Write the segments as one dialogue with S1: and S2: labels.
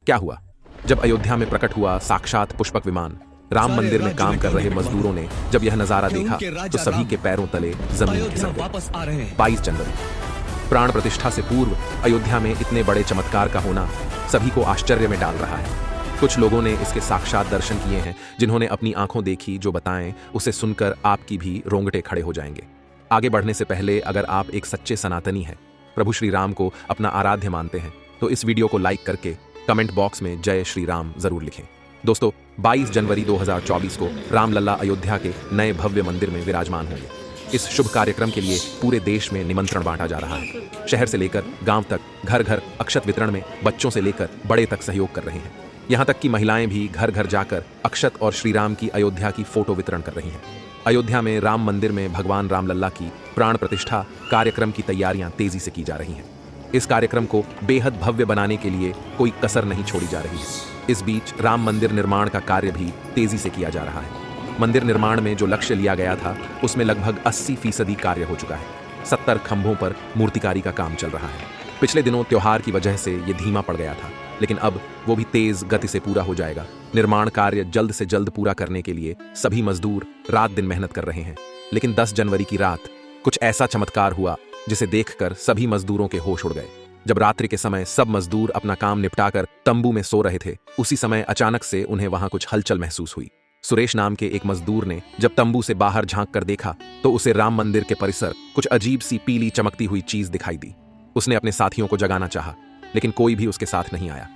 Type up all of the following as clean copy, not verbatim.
S1: क्या हुआ? जब अयोध्या में प्रकट हुआ साक्षात पुष्पक विमान, राम मंदिर में काम कर रहे मजदूरों ने जब यह नजारा देखा तो सभी के पैरों तले जमीन खिसक गई। 22 जनवरी, प्राण प्रतिष्ठा से पूर्व अयोध्या में इतने बड़े चमत्कार का होना सभी को आश्चर्य में डाल रहा है। कुछ लोगों ने इसके साक्षात दर्शन किए हैं, जिन्होंने अपनी आंखों देखी जो बताएं उसे सुनकर आपकी भी रोंगटे खड़े हो जाएंगे। आगे बढ़ने से पहले अगर आप एक सच्चे सनातनी हैं, प्रभु श्री राम को अपना आराध्य मानते हैं, तो इस वीडियो को लाइक करके कमेंट बॉक्स में जय श्री राम जरूर लिखें। दोस्तों, 22 जनवरी 2024 को रामलला अयोध्या के नए भव्य मंदिर में विराजमान होंगे। इस शुभ कार्यक्रम के लिए पूरे देश में निमंत्रण बांटा जा रहा है। शहर से लेकर गांव तक घर घर अक्षत वितरण में बच्चों से लेकर बड़े तक सहयोग कर रहे हैं। यहां तक कि महिलाएं भी घर घर जाकर अक्षत और श्री राम की अयोध्या की फोटो वितरण कर रही हैं। अयोध्या में राम मंदिर में भगवान रामलल्ला की प्राण प्रतिष्ठा कार्यक्रम की तैयारियां तेजी से की जा रही हैं। इस कार्यक्रम को बेहद भव्य बनाने के लिए कोई कसर नहीं छोड़ी जा रही है। इस बीच राम मंदिर निर्माण का कार्य भी तेजी से किया जा रहा है। मंदिर निर्माण में जो लक्ष्य लिया गया था उसमें लगभग 80% कार्य हो चुका है। 70 खंभों पर मूर्तिकारी का काम चल रहा है। पिछले दिनों त्योहार की वजह से ये धीमा पड़ गया था, लेकिन अब वो भी तेज गति से पूरा हो जाएगा। निर्माण कार्य जल्द से जल्द पूरा करने के लिए सभी मजदूर रात दिन मेहनत कर रहे हैं। लेकिन 10 जनवरी की रात कुछ ऐसा चमत्कार हुआ जिसे देखकर सभी मजदूरों के होश उड़ गए। जब रात्रि के समय सब मजदूर अपना काम निपटाकर तंबू में सो रहे थे, उसी समय अचानक से उन्हें वहां कुछ हलचल महसूस हुई। सुरेश नाम के एक मजदूर ने जब तंबू से बाहर झांक कर देखा तो उसे राम मंदिर के परिसर कुछ अजीब सी पीली चमकती हुई चीज दिखाई दी। उसने अपने साथियों को जगाना चाहा, लेकिन कोई भी उसके साथ नहीं आया।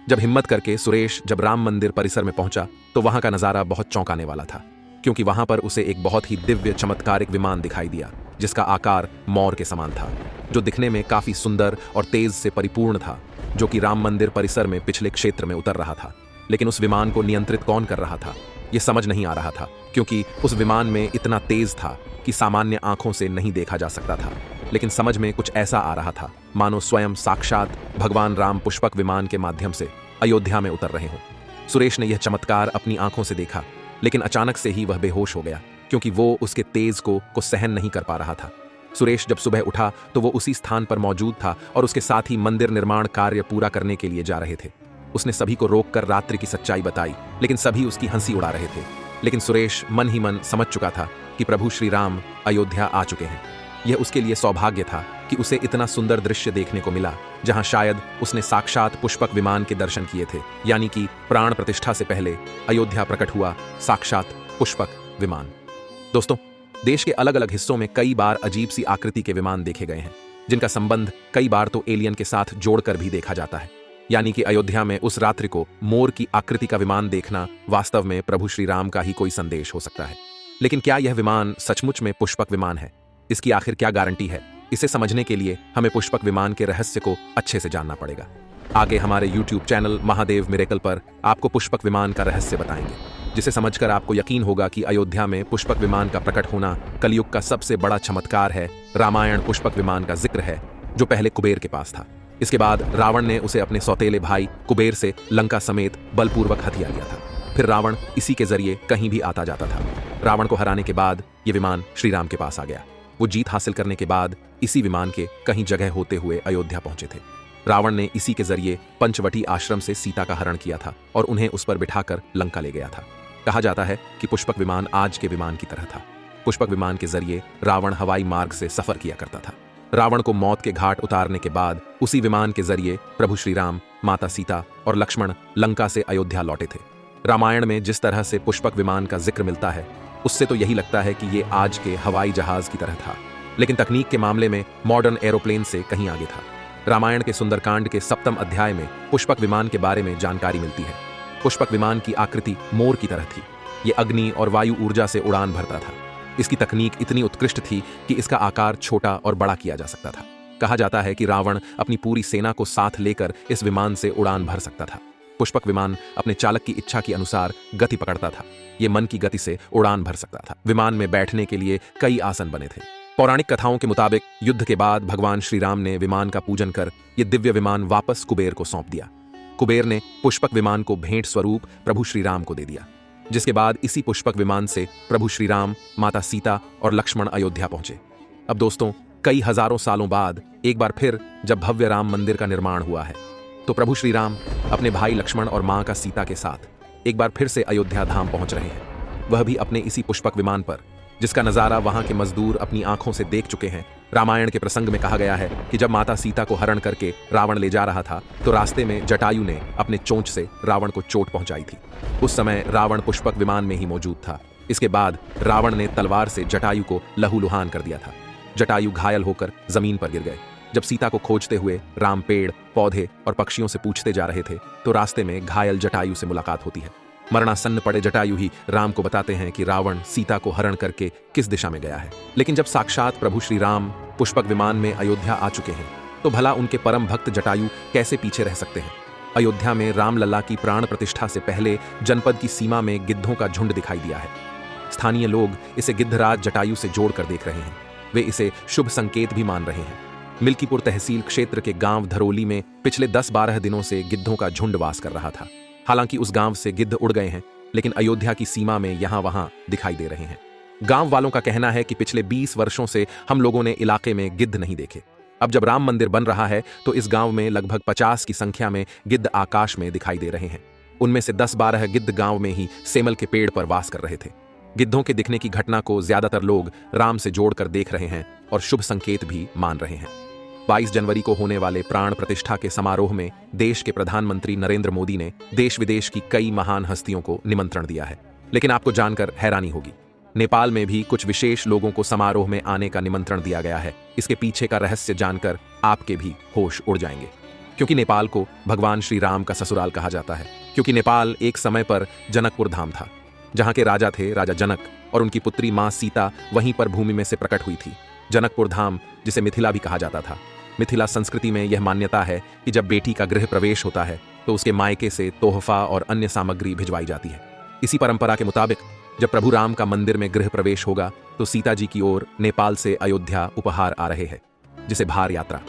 S1: जब हिम्मत करके सुरेश जब राम मंदिर परिसर में पहुंचा तो वहां का नजारा बहुत चौंकाने वाला था, क्योंकि वहां पर उसे एक बहुत ही दिव्य चमत्कारिक विमान दिखाई दिया, जिसका आकार मोर के समान था, जो दिखने में काफी सुंदर और तेज से परिपूर्ण था, जो कि राम मंदिर परिसर में पिछले क्षेत्र में उतर रहा था। लेकिन उस विमान को नियंत्रित कौन कर रहा था, यह समझ नहीं आ रहा था, क्योंकि उस विमान में इतना तेज था कि सामान्य आंखों से नहीं देखा जा सकता था। लेकिन समझ में कुछ ऐसा आ रहा था मानो स्वयं साक्षात भगवान राम पुष्पक विमान के माध्यम से अयोध्या में उतर रहे हों। सुरेश ने यह चमत्कार अपनी आंखों से देखा, लेकिन अचानक से ही वह बेहोश हो गया, क्योंकि वो उसके तेज को सहन नहीं कर पा रहा था। सुरेश जब सुबह उठा तो वो उसी स्थान पर मौजूद था और उसके साथ ही मंदिर निर्माण कार्य पूरा करने के लिए जा रहे थे। उसने सभी को रोककर रात्रि की सच्चाई बताई, लेकिन सभी उसकी हंसी उड़ा रहे थे। लेकिन सुरेश मन ही मन समझ चुका था कि प्रभु श्री राम अयोध्या आ चुके हैं। यह उसके लिए सौभाग्य था कि उसे इतना सुंदर दृश्य देखने को मिला, जहां शायद उसने साक्षात पुष्पक विमान के दर्शन किए थे, यानी कि प्राण प्रतिष्ठा से पहले अयोध्या प्रकट हुआ साक्षात पुष्पक विमान। दोस्तों, देश के अलग अलग हिस्सों में कई बार अजीब सी आकृति के विमान देखे गए हैं, जिनका संबंध कई बार तो एलियन के साथ जोड़कर भी देखा जाता है। यानी कि अयोध्या में उस रात्रि को मोर की आकृति का विमान देखना वास्तव में प्रभु श्री राम का ही कोई संदेश हो सकता है। लेकिन क्या यह विमान सचमुच में पुष्पक विमान है? इसकी आखिर क्या गारंटी है? इसे समझने के लिए हमें पुष्पक विमान के रहस्य को अच्छे से जानना पड़ेगा। आगे हमारे YouTube चैनल महादेव मिरेकल पर आपको पुष्पक विमान का रहस्य बताएंगे, जिसे समझकर आपको यकीन होगा कि अयोध्या में पुष्पक विमान का प्रकट होना कलयुग का सबसे बड़ा चमत्कार है। रामायण पुष्पक विमान का जिक्र है, जो पहले कुबेर के पास था। इसके बाद रावण ने उसे अपने सौतेले भाई कुबेर से लंका समेत बलपूर्वक हथिया लिया था। फिर रावण इसी के जरिए कहीं भी आता जाता था। रावण को हराने के बाद ये विमान श्री राम के पास आ गया। वो जीत हासिल करने के बाद इसी विमान के कहीं जगह होते हुए अयोध्या पहुंचे थे। रावण ने इसी के जरिए पंचवटी आश्रम से सीता का हरण किया था और उन्हें उस पर बिठाकर लंका ले गया था। कहा जाता है कि पुष्पक विमान आज के विमान की तरह था। पुष्पक विमान के जरिए रावण हवाई मार्ग से सफर किया करता था। रावण को मौत के घाट उतारने के बाद उसी विमान के जरिए प्रभु श्री राम, माता सीता और लक्ष्मण लंका से अयोध्या लौटे थे। रामायण में जिस तरह से पुष्पक विमान का जिक्र मिलता है, उससे तो यही लगता है कि ये आज के हवाई जहाज की तरह था, लेकिन तकनीक के मामले में मॉडर्न एरोप्लेन से कहीं आगे था। रामायण के सुंदरकांड के 7वें अध्याय में पुष्पक विमान के बारे में जानकारी मिलती है। पुष्पक विमान की आकृति मोर की तरह थी। ये अग्नि और वायु ऊर्जा से उड़ान भरता था। इसकी तकनीक इतनी उत्कृष्ट थी कि इसका आकार छोटा और बड़ा किया जा सकता था। कहा जाता है कि रावण अपनी पूरी सेना को साथ लेकर इस विमान से उड़ान भर सकता था। पुष्पक विमान अपने चालक की इच्छा के अनुसार गति पकड़ता था। ये मन की गति से उड़ान भर सकता था। विमान में बैठने के लिए कई आसन बने थे। पौराणिक कथाओं के मुताबिक युद्ध के बाद भगवान श्री राम ने विमान का पूजन कर ये दिव्य विमान वापस कुबेर को सौंप दिया। कुबेर ने पुष्पक विमान को भेंट स्वरूप प्रभु श्री राम को दे दिया, जिसके बाद इसी पुष्पक विमान से प्रभु श्री राम, माता सीता और लक्ष्मण अयोध्या पहुंचे। अब दोस्तों, कई हजारों सालों बाद एक बार फिर जब भव्य राम मंदिर का निर्माण हुआ है, तो प्रभु श्री राम अपने भाई लक्ष्मण और मां का सीता के साथ एक बार फिर से अयोध्या धाम पहुंच रहे हैं, वह भी अपने इसी पुष्पक विमान पर, जिसका नजारा वहां के मजदूर अपनी आंखों से देख चुके हैं। रामायण के प्रसंग में कहा गया है कि जब माता सीता को हरण करके रावण ले जा रहा था तो रास्ते में जटायु ने अपने चोंच से रावण को चोट पहुंचाई थी। उस समय रावण पुष्पक विमान में ही मौजूद था। इसके बाद रावण ने तलवार से जटायु को लहूलुहान कर दिया था। जटायु घायल होकर जमीन पर गिर गए। जब सीता को खोजते हुए राम पेड़, पौधे और पक्षियों से पूछते जा रहे थे तो रास्ते में घायल जटायु से मुलाकात होती है। मरणासन्न पड़े जटायु ही राम को बताते हैं कि रावण सीता को हरण करके किस दिशा में गया है। लेकिन जब साक्षात प्रभु श्री राम पुष्पक विमान में अयोध्या आ चुके हैं तो भला उनके परम भक्त जटायु कैसे पीछे रह सकते हैं। अयोध्या में रामलला की प्राण प्रतिष्ठा से पहले जनपद की सीमा में गिद्धों का झुंड दिखाई दिया है। स्थानीय लोग इसे गिद्धराज जटायु से जोड़कर देख रहे हैं। वे इसे शुभ संकेत भी मान रहे हैं। मिल्कीपुर तहसील क्षेत्र के गांव धरोली में पिछले 10-12 दिनों से गिद्धों का झुंड वास कर रहा था। हालांकि उस गांव से गिद्ध उड़ गए हैं, लेकिन अयोध्या की सीमा में यहां वहां दिखाई दे रहे हैं। गांव वालों का कहना है कि पिछले 20 वर्षों से हम लोगों ने इलाके में गिद्ध नहीं देखे। अब जब राम मंदिर बन रहा है तो इस गांव में लगभग 50 की संख्या में गिद्ध आकाश में दिखाई दे रहे हैं। उनमें से 10-12 गिद्ध गांव में ही सेमल के पेड़ पर वास कर रहे थे। गिद्धों के दिखने की घटना को ज्यादातर लोग राम से जोड़कर देख रहे हैं और शुभ संकेत भी मान रहे हैं। 22 जनवरी को होने वाले प्राण प्रतिष्ठा के समारोह में देश के प्रधानमंत्री नरेंद्र मोदी ने देश विदेश की कई महान हस्तियों को निमंत्रण दिया है। लेकिन आपको जानकर हैरानी होगी, नेपाल में भी कुछ विशेष लोगों को समारोह में आने का निमंत्रण दिया गया है। इसके पीछे का रहस्य जानकर आपके भी होश उड़ जाएंगे, क्योंकि नेपाल को भगवान श्री राम का ससुराल कहा जाता है। क्योंकि नेपाल एक समय पर जनकपुर धाम था, जहां के राजा थे राजा जनक, और उनकी पुत्री मां सीता वहीं पर भूमि में से प्रकट हुई थी। जनकपुर धाम, जिसे मिथिला भी कहा जाता था। मिथिला संस्कृति में यह मान्यता है कि जब बेटी का गृह प्रवेश होता है तो उसके मायके से तोहफा और अन्य सामग्री भिजवाई जाती है। इसी परंपरा के मुताबिक जब प्रभु राम का मंदिर में गृह प्रवेश होगा तो सीता जी की ओर नेपाल से अयोध्या उपहार आ रहे हैं, जिसे भार यात्रा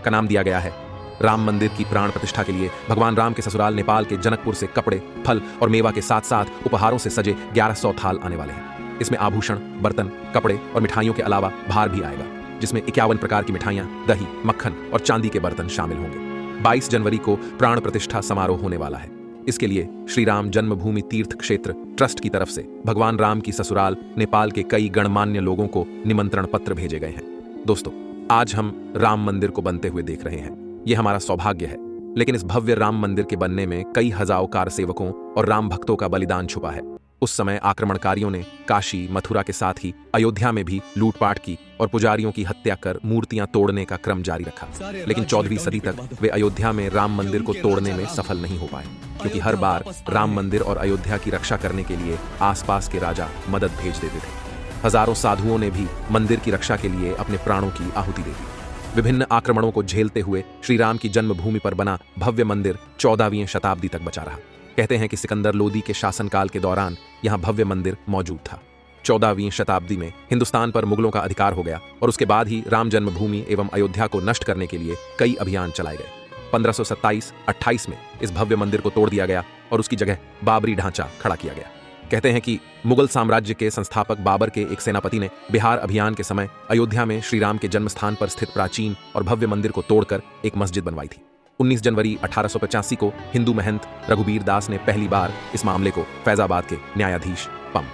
S1: का नाम दिया गया है। राम मंदिर की प्राण प्रतिष्ठा के लिए भगवान राम के ससुराल नेपाल के जनकपुर से कपड़े, फल और मेवा के साथ साथ उपहारों से सजे 1100 थाल आने वाले हैं। इसमें आभूषण, बर्तन, कपड़े और मिठाइयों के अलावा भार भी आएगा, जिसमें 51 प्रकार की मिठाइयां, दही, मक्खन और चांदी के बर्तन शामिल होंगे। 22 जनवरी को प्राण प्रतिष्ठा समारोह होने वाला है। इसके लिए श्री राम जन्मभूमि तीर्थ क्षेत्र ट्रस्ट की तरफ से भगवान राम की ससुराल नेपाल के कई गणमान्य लोगों को निमंत्रण पत्र भेजे गए हैं। दोस्तों, आज हम राम मंदिर को बनते हुए देख रहे हैं। यह हमारा सौभाग्य है, लेकिन इस भव्य राम मंदिर के बनने में कई हजारों कारसेवकों और राम भक्तों का बलिदान छुपा है। उस समय आक्रमणकारियों ने काशी, मथुरा के साथ ही अयोध्या में भी लूटपाट की और पुजारियों की हत्या कर मूर्तियां तोड़ने का क्रम जारी रखा। लेकिन 14वीं सदी तक वे अयोध्या में राम मंदिर को तोड़ने में सफल नहीं हो पाए, क्योंकि हर बार राम मंदिर और अयोध्या की रक्षा करने के लिए आसपास के राजा मदद भेज देते थे। हजारों साधुओं ने भी मंदिर की रक्षा के लिए अपने प्राणों की आहुति दे दी। विभिन्न आक्रमणों को झेलते हुए श्री राम की जन्मभूमि पर बना भव्य मंदिर 14वीं शताब्दी तक बचा रहा। कहते हैं कि सिकंदर लोदी के शासनकाल के दौरान यहाँ भव्य मंदिर मौजूद था। 14वीं शताब्दी में हिंदुस्तान पर मुगलों का अधिकार हो गया और उसके बाद ही राम जन्मभूमि एवं अयोध्या को नष्ट करने के लिए कई अभियान चलाए गए। 1527-28 में इस भव्य मंदिर को तोड़ दिया गया और उसकी जगह बाबरी ढांचा खड़ा किया गया। कहते हैं कि मुगल साम्राज्य के संस्थापक बाबर के एक सेनापति ने बिहार अभियान के समय अयोध्या में श्री राम के जन्म स्थान पर स्थित प्राचीन और भव्य मंदिर को तोड़कर एक मस्जिद बनवाई थी। 19 जनवरी 1885 को हिंदू महंत रघुबीर दास ने पहली बार इस मामले को फैजाबाद के न्यायाधीश पम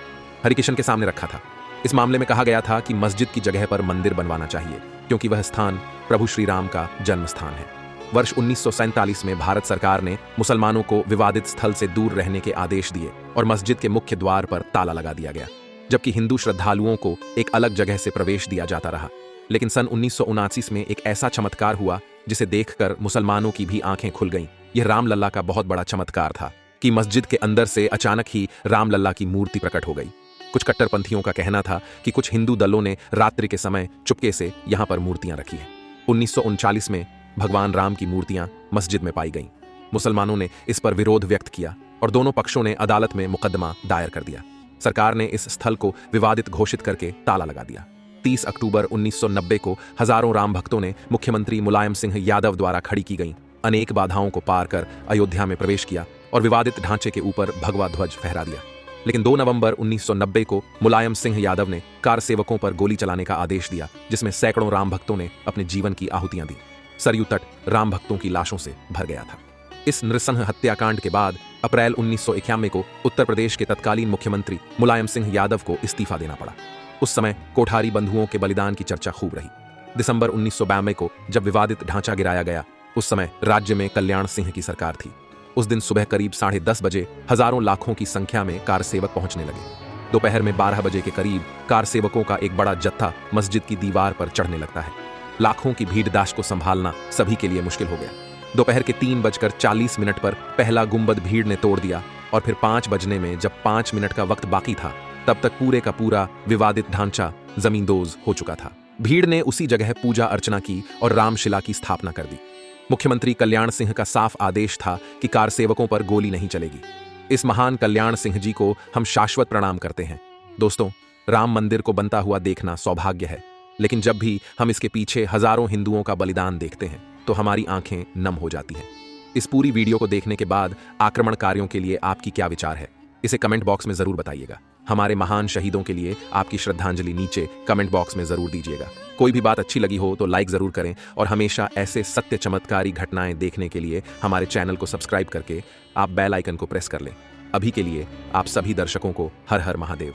S1: हरिकिशन के सामने रखा था। इस मामले में कहा गया था कि मस्जिद की जगह पर मंदिर बनवाना चाहिए, क्योंकि वह स्थान प्रभु श्री राम का जन्म स्थान है। वर्ष 1947 में भारत सरकार ने मुसलमानों को विवादित स्थल से दूर रहने के आदेश दिए और मस्जिद के मुख्य द्वार पर ताला लगा दिया गया, जबकि हिंदू श्रद्धालुओं को एक अलग जगह से प्रवेश दिया जाता रहा। लेकिन सन 1979 में एक ऐसा चमत्कार हुआ जिसे देखकर मुसलमानों की भी आंखें खुल गईं। यह रामलला का बहुत बड़ा चमत्कार था कि मस्जिद के अंदर से अचानक ही रामलला की मूर्ति प्रकट हो गई। कुछ कट्टरपंथियों का कहना था कि कुछ हिंदू दलों ने रात्रि के समय चुपके से यहां पर मूर्तियां रखी हैं। 1939 में भगवान राम की मूर्तियां मस्जिद में पाई गईं। मुसलमानों ने इस पर विरोध व्यक्त किया और दोनों पक्षों ने अदालत में मुकदमा दायर कर दिया। सरकार ने इस स्थल को विवादित घोषित करके ताला लगा दिया। 30 अक्टूबर 1990 को हजारों राम भक्तों ने मुख्यमंत्री मुलायम सिंह यादव द्वारा खड़ी की गई अनेक बाधाओं को पार कर अयोध्या में प्रवेश किया और विवादित ढांचे के ऊपर भगवा ध्वज फहरा दिया। लेकिन 2 नवंबर 1990 को मुलायम सिंह यादव ने कार सेवकों पर गोली चलाने का आदेश दिया, जिसमें सैकड़ों राम भक्तों ने अपने जीवन की आहुतियां दी। सरयू तट राम भक्तों की लाशों से भर गया था। इस नृशंस हत्याकांड के बाद अप्रैल 1991 को उत्तर प्रदेश के तत्कालीन मुख्यमंत्री मुलायम सिंह यादव को इस्तीफा देना पड़ा। उस समय कोठारी बंधुओं के बलिदान की चर्चा खूब रही। दिसंबर 1992 को जब विवादित ढांचा गिराया गया, उस समय राज्य में कल्याण सिंह की सरकार थी। उस दिन सुबह करीब 10:30 बजे हजारों लाखों की संख्या में कार सेवक पहुंचने लगे। दोपहर में 12 बजे के करीब कार सेवकों का एक बड़ा जत्था मस्जिद की दीवार पर चढ़ने लगता है। लाखों की भीड़दाश को संभालना सभी के लिए मुश्किल हो गया। दोपहर के 3:40 पर पहला गुंबद भीड़ ने तोड़ दिया और फिर 5 बजने में जब 5 मिनट का वक्त बाकी था, तब तक पूरे का पूरा विवादित ढांचा जमींदोज हो चुका था। भीड़ ने उसी जगह पूजा अर्चना की और रामशिला की स्थापना कर दी। मुख्यमंत्री कल्याण सिंह का साफ आदेश था कि कार सेवकों पर गोली नहीं चलेगी। इस महान कल्याण सिंह जी को हम शाश्वत प्रणाम करते हैं। दोस्तों, राम मंदिर को बनता हुआ देखना सौभाग्य है, लेकिन जब भी हम इसके पीछे हजारों हिंदुओं का बलिदान देखते हैं तो हमारी आंखें नम हो जाती हैं। इस पूरी वीडियो को देखने के बाद आक्रमणकारियों के लिए आपकी क्या विचार है, इसे कमेंट बॉक्स में जरूर बताइएगा। हमारे महान शहीदों के लिए आपकी श्रद्धांजलि नीचे कमेंट बॉक्स में जरूर दीजिएगा। कोई भी बात अच्छी लगी हो तो लाइक जरूर करें और हमेशा ऐसे सत्य चमत्कारी घटनाएं देखने के लिए हमारे चैनल को सब्सक्राइब करके आप बेल आइकन को प्रेस कर लें। अभी के लिए आप सभी दर्शकों को हर हर महादेव।